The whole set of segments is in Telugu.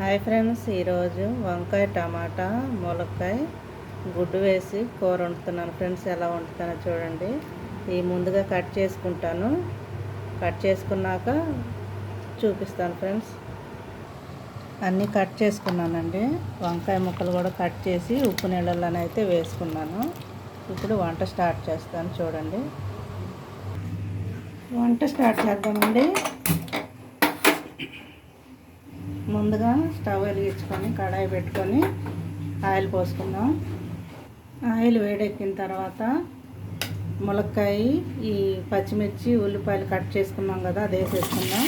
హాయ్ ఫ్రెండ్స్, ఈరోజు వంకాయ టమాటా ములక్కాయ గుడ్డు వేసి కూర వండుతున్నాను ఫ్రెండ్స్. ఎలా వండుతానో చూడండి. ఈ ముందుగా కట్ చేసుకుంటాను. కట్ చేసుకున్నాక చూపిస్తాను ఫ్రెండ్స్. అన్నీ కట్ చేసుకున్నానండి. వంకాయ ముక్కలు కూడా కట్ చేసి ఉప్పు నీళ్ళలోనైతే వేసుకున్నాను. ఇప్పుడు వంట స్టార్ట్ చేస్తాను చూడండి. వంట స్టార్ట్ చేద్దామండి. ముందుగా స్టవ్ వెలిగించుకొని కడాయి పెట్టుకొని ఆయిల్ పోసుకుందాం. ఆయిల్ వేడెక్కిన తర్వాత ములక్కాయ, ఈ పచ్చిమిర్చి, ఉల్లిపాయలు కట్ చేసుకున్నాం కదా, అది వేసేసుకుందాం.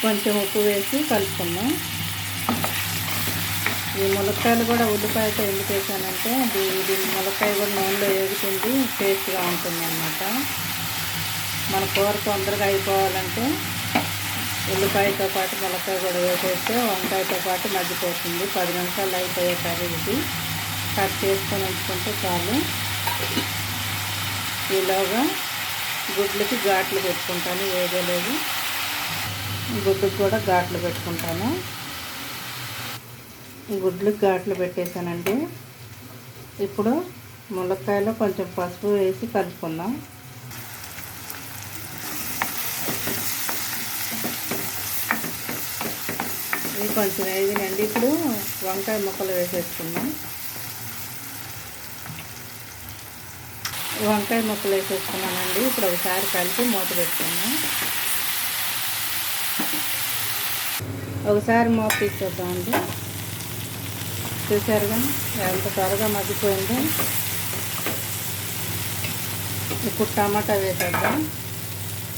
కొంచెం ఉప్పు వేసి కలుపుకుందాం. ఈ ములక్కాయలు కూడా ఉల్లిపాయతో ఎందుకు వేసానంటే ఇది ములక్కాయ కూడా నూనెలో వేగుతుంది, టేస్ట్గా ఉంటుంది అన్నమాట. మన కూర తొందరగా అయిపోవాలంటే ఉల్లిపాయతో పాటు ములక్కాయ కూడా వేసేస్తే వంకాయతో పాటు మగ్గిపోతుంది. 10 నిమిషాలు అయిపోయే కర్రీ ఇది. కట్ చేసుకొని ఉంచుకుంటే చాలు. ఈలోగా గుడ్లకి ఘాట్లు పెట్టుకుంటాను. వేగలేదు, గుడ్డుకు కూడా ఘాట్లు పెట్టుకుంటాను. గుడ్లకు ఘాట్లు పెట్టేశానండి. ఇప్పుడు ములక్కాయలో కొంచెం పసుపు వేసి కలుపుకుందాం. ఇవి కొంచెం వేగినండి. ఇప్పుడు వంకాయ ముక్కలు వేసేసుకుందాం. వంకాయ ముక్కలు వేసేసుకున్నానండి. ఇప్పుడు ఒకసారి కలిపి మూత పెట్టుకుందాం. ఒకసారి మూత తీసేద్దామండి. చూసారుగా ఎంత త్వరగా మగ్గిపోయింది. ఇప్పుడు టమాటా వేసేద్దాం.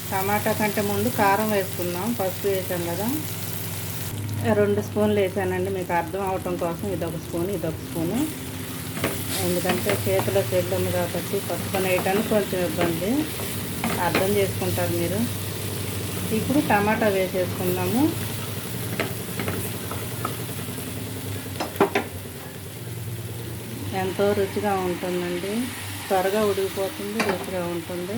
టమాటా కంటే ముందు కారం వేసుకుందాం. పసుపు వేసాం కదా, 2 స్పూన్లు వేసానండి. మీకు అర్థం అవటం కోసం ఇదొక స్పూను, ఇదొక స్పూను. ఎందుకంటే చేతిలో చెల్లు ఉంది కాబట్టి పట్టుకొని వేయటానికి కొంచెం ఇబ్బంది. అర్థం చేసుకుంటారు మీరు. ఇప్పుడు టమాటా వేసేసుకుందాము. ఎంతో రుచిగా ఉంటుందండి. త్వరగా ఉడికిపోతుంది, రుచిగా ఉంటుంది.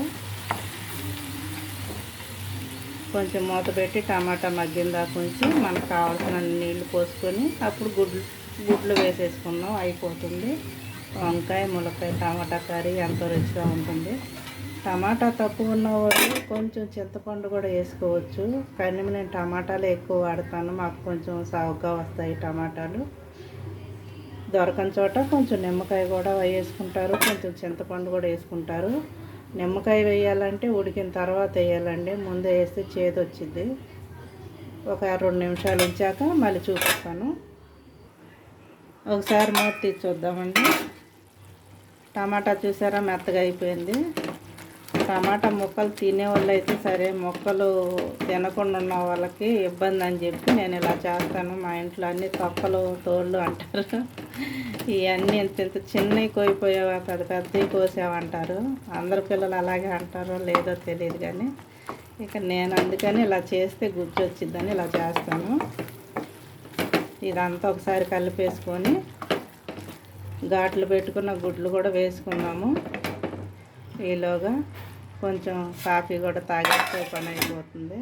కొంచెం మూత పెట్టి టమాటా మగ్గిన దాకా ఉంచి మనకు కావాల్సిన నీళ్లు పోసుకొని అప్పుడు గుడ్లు వేసేసుకుందాం. అయిపోతుంది. వంకాయ ములక్కాయ టమాటా కర్రీ ఎంతో రుచిగా ఉంటుంది. టమాటా తక్కువ ఉన్నవాళ్ళు కొంచెం చింతపండు కూడా వేసుకోవచ్చు. కానీ నేను టమాటాలు ఎక్కువ వాడతాను. మాకు కొంచెం సాగుగా వస్తాయి టమాటాలు. దొరకని చోట కొంచెం నిమ్మకాయ కూడా వేసుకుంటారు, కొంచెం చింతపండు కూడా వేసుకుంటారు. నిమ్మకాయ వేయాలంటే ఉడికిన తర్వాత వేయాలండి. ముందే వేస్తే చేదు వచ్చింది. ఒక 2 నిమిషాలు ఉంచాక మళ్ళీ చూపిస్తాను. ఒకసారి మూత తీసి చూద్దామండి. టమాటా చూసారా, మెత్తగా అయిపోయింది. టమాటా ముక్కలు తినే వాళ్ళు అయితే సరే, ముక్కలు తినకుండా ఉన్న వాళ్ళకి ఇబ్బంది అని చెప్పి నేను ఇలా చేస్తాను. మా ఇంట్లో అన్ని తొక్కలు తోళ్ళు అంటారు. ఇవన్నీ ఇంత ఇంత చిన్నవి కోయిపోయావా, పెద్ద పెద్దవి కోసావంటారు. అందరు పిల్లలు అలాగే అంటారో లేదో తెలియదు, కానీ ఇక నేను అందుకని ఇలా చేస్తే గుజ్జు వచ్చిద్దని ఇలా చేస్తాను. ఇదంతా ఒకసారి కలిపేసుకొని ఘాట్లు పెట్టుకున్న గుడ్లు కూడా వేసుకున్నాము. ఈలోగా కొంచెం కాఫీ కూడా తాగేస్తే పని అయిపోతుంది.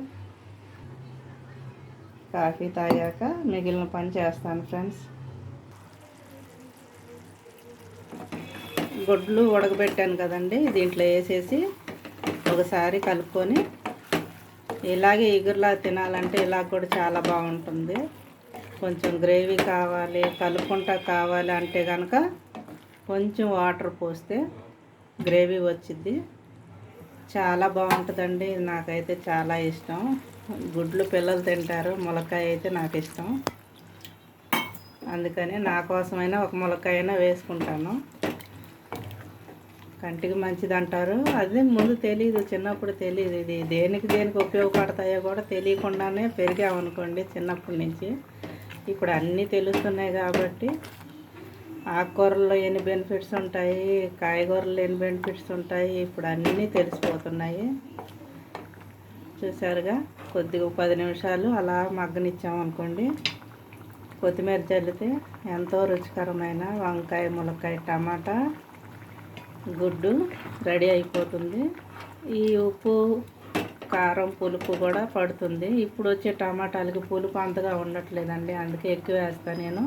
కాఫీ తాగాక మిగిలిన పని చేస్తాను ఫ్రెండ్స్. గుడ్లు ఉడకబెట్టాను కదండి, దీంట్లో వేసేసి ఒకసారి కలుపుకొని ఇలాగే ఎగురులా తినాలంటే ఇలా కూడా చాలా బాగుంటుంది. కొంచెం గ్రేవీ కావాలి, కలుపుకుంటా కావాలి అంటే కనుక కొంచెం వాటర్ పోస్తే గ్రేవీ వచ్చిద్ది. చాలా బాగుంటుందండి. నాకైతే చాలా ఇష్టం. గుడ్లు పిల్లలు తింటారు, ములక్కాయ అయితే నాకు ఇష్టం. అందుకని నా కోసమైనా ఒక ములక్కాయ అయినా వేసుకుంటాను. కంటికి మంచిది అంటారు. అదే ముందు తెలియదు, చిన్నప్పుడు తెలియదు. ఇది దేనికి ఉపయోగపడతాయో కూడా తెలియకుండానే పెరిగామనుకోండి చిన్నప్పటి నుంచి. ఇప్పుడు అన్నీ తెలుస్తున్నాయి కాబట్టి ఆకుకూరల్లో ఎన్ని బెనిఫిట్స్ ఉంటాయి, కాయగూరల్లో ఎన్ని బెనిఫిట్స్ ఉంటాయి, ఇప్పుడు అన్నీ తెలిసిపోతున్నాయి. చూసారుగా, కొద్దిగా 10 నిమిషాలు అలా మగ్గనిచ్చామనుకోండి, కొత్తిమీర చల్లితే ఎంతో రుచికరమైన వంకాయ ములక్కాయ టమాటా గుడ్డు రెడీ అయిపోతుంది. ఈ ఉప్పు కారం పులుపు కూడా పడుతుంది. ఇప్పుడు వచ్చే టమాటాలకి పులుపు అంతగా ఉండట్లేదండి, అందుకే ఎక్కువ వేస్తాను నేను.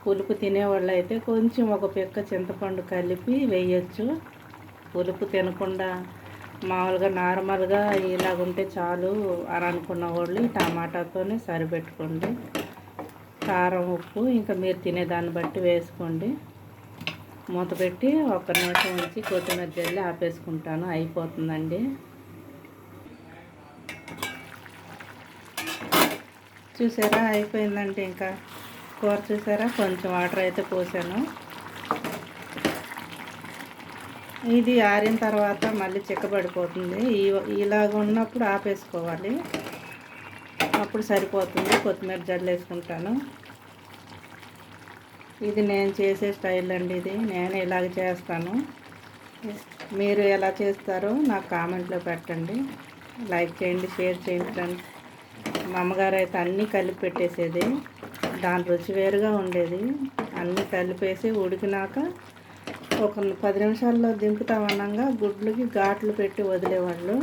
పులుపు తినేవాళ్ళు అయితే కొంచెం ఒక పిక్క చింతపండు కలిపి వేయచ్చు. పులుపు తినకుండా మామూలుగా నార్మల్గా ఇలాగుంటే చాలు అని అనుకున్న వాళ్ళు ఈ టమాటాతోనే సరిపెట్టుకోండి. కారం ఉప్పు ఇంకా మీరు తినేదాన్ని బట్టి వేసుకోండి. మూత పెట్టి ఒక నిమిషం ఉంచి కొత్తిమీర జల్లి ఆపేసుకుంటాను. అయిపోతుందండి. చూసారా అయిపోయిందండి. ఇంకా కూర చూసారా, కొంచెం వాటర్ అయితే పోసాను. ఇది ఆరిన తర్వాత మళ్ళీ చిక్కబడిపోతుంది. ఇలాగ ఉన్నప్పుడు ఆపేసుకోవాలి, అప్పుడు సరిపోతుంది. కొత్తిమీర జల్లు వేసుకుంటాను. ఇది నేను చేసే స్టైల్ అండి. ఇది నేను ఇలాగ చేస్తాను. మీరు ఎలా చేస్తారో నాకు కామెంట్లో పెట్టండి. లైక్ చేయండి, షేర్ చేయండి ఫ్రెండ్స్. మా అమ్మగారు అయితే అన్నీ కలిపి పెట్టేసేది, దాని రుచి వేరుగా ఉండేది. అన్నీ కలిపేసి ఉడికినాక ఒక 10 నిమిషాల్లో దింపుతామన్నాగా గుడ్లకి ఘాట్లు పెట్టి వదిలేవాళ్ళు.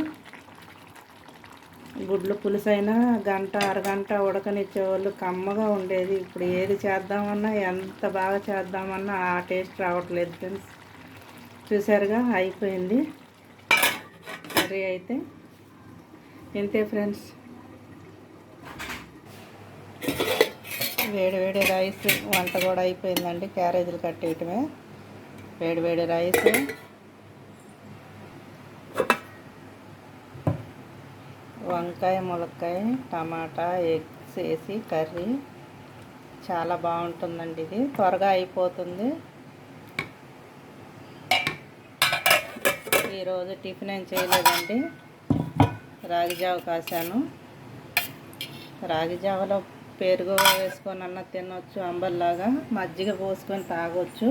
గుడ్లు పులుసైనా గంట అరగంట ఉడకనిచ్చేవాళ్ళు, కమ్మగా ఉండేది. ఇప్పుడు ఏది చేద్దామన్నా, ఎంత బాగా చేద్దామన్నా ఆ టేస్ట్ రావట్లేదు ఫ్రెండ్స్. చూసారుగా అయిపోయింది కర్రీ అయితే. ఇంతే ఫ్రెండ్స్. వేడి వేడి రైస్ వంట కూడా అయిపోయిందండి. క్యారేజీలు కట్టేయటమే. వేడి వేడి రైస్, వంకాయ ములక్కాయ టమాటా ఎగ్స్ వేసి కర్రీ చాలా బాగుంటుందండి. ఇది త్వరగా అయిపోతుంది. ఈరోజు టిఫిన్ ఏం చేయలేదండి, రాగి జావ కాసాను. రాగి జావలో పెరుగు వేసుకొని అన్న తినొచ్చు, అంబల్లాగా మజ్జిగ పోసుకొని తాగొచ్చు,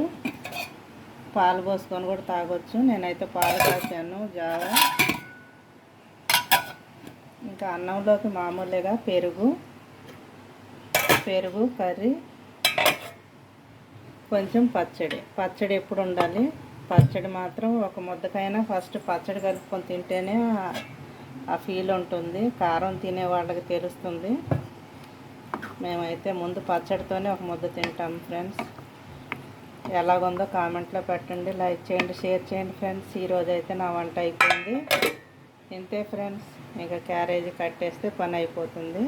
పాలు పోసుకొని కూడా తాగొచ్చు. నేనైతే పాలు కాసాను జావ. ఇంకా అన్నంలోకి మామూలుగా పెరుగు కర్రీ, కొంచెం పచ్చడి ఎప్పుడు ఉండాలి. పచ్చడి మాత్రం ఒక ముద్దకైనా ఫస్ట్ పచ్చడి కలుపుకొని తింటేనే ఆ ఫీల్ ఉంటుంది. కారం తినే వాళ్ళకి తెలుస్తుంది. మేమైతే ముందు పచ్చడితోనే ఒక ముద్ద తింటాం ఫ్రెండ్స్. ఎలాగుందో కామెంట్లో పెట్టండి, లైక్ చేయండి, షేర్ చేయండి ఫ్రెండ్స్. ఈరోజు అయితే నా వంట అయిపోయింది. ఇంతే ఫ్రెండ్స్. ఇంకా క్యారేజీ కట్టేస్తే పని అయిపోతుంది.